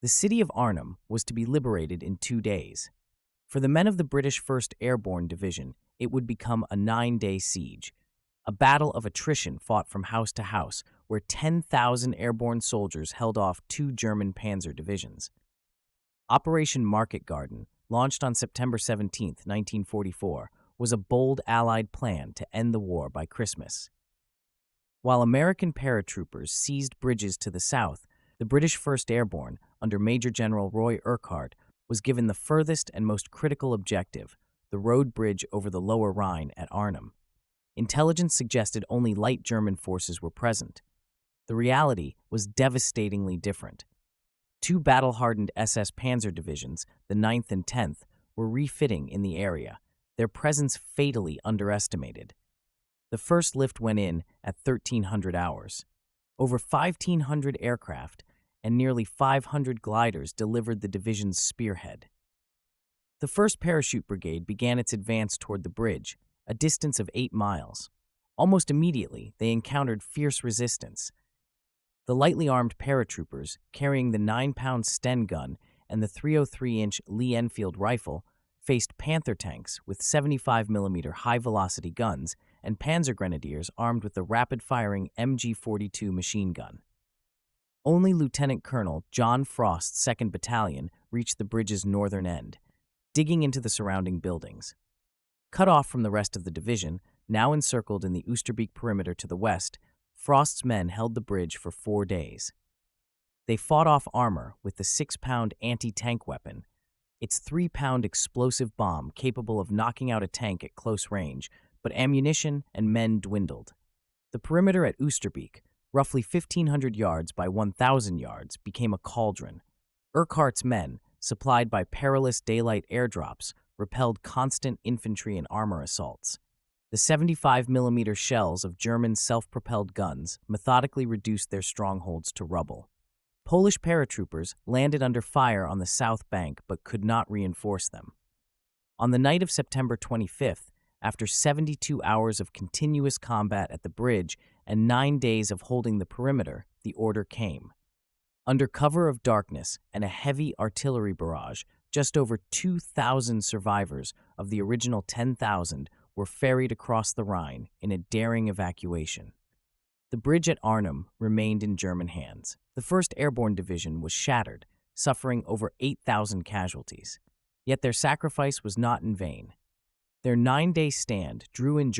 The city of Arnhem was to be liberated in 2 days. For the men of the British 1st Airborne Division, it would become a 9-day siege, a battle of attrition fought from house to house, where 10,000 airborne soldiers held off 2 German Panzer divisions. Operation Market Garden, launched on September 17, 1944, was a bold Allied plan to end the war by Christmas. While American paratroopers seized bridges to the south, the British 1st Airborne, under Major General Roy Urquhart, was given the furthest and most critical objective, the road bridge over the Lower Rhine at Arnhem. Intelligence suggested only light German forces were present. The reality was devastatingly different. 2 battle-hardened SS Panzer divisions, the 9th and 10th, were refitting in the area, their presence fatally underestimated. The first lift went in at 1300 hours. Over 1,500 aircraft and nearly 500 gliders delivered the division's spearhead. The 1st Parachute Brigade began its advance toward the bridge, a distance of 8 miles. Almost immediately, they encountered fierce resistance. The lightly armed paratroopers, carrying the 9-pound Sten gun and the 303-inch Lee Enfield rifle, faced Panther tanks with 75mm high-velocity guns and Panzer grenadiers armed with the rapid-firing MG-42 machine gun. Only Lieutenant Colonel John Frost's 2nd Battalion reached the bridge's northern end, digging into the surrounding buildings. Cut off from the rest of the division, now encircled in the Oosterbeek perimeter to the west, Frost's men held the bridge for 4 days. They fought off armor with the 6-pound anti-tank weapon, its 3-pound explosive bomb capable of knocking out a tank at close range, but ammunition and men dwindled. The perimeter at Oosterbeek, roughly 1,500 yards by 1,000 yards, became a cauldron. Urquhart's men, supplied by perilous daylight airdrops, repelled constant infantry and armor assaults. The 75mm shells of German self-propelled guns methodically reduced their strongholds to rubble. Polish paratroopers landed under fire on the south bank but could not reinforce them. On the night of September 25th, after 72 hours of continuous combat at the bridge and 9 days of holding the perimeter, the order came. Under cover of darkness and a heavy artillery barrage, just over 2,000 survivors of the original 10,000 were ferried across the Rhine in a daring evacuation. The bridge at Arnhem remained in German hands. The 1st Airborne Division was shattered, suffering over 8,000 casualties. Yet their sacrifice was not in vain. Their 9-day stand drew in German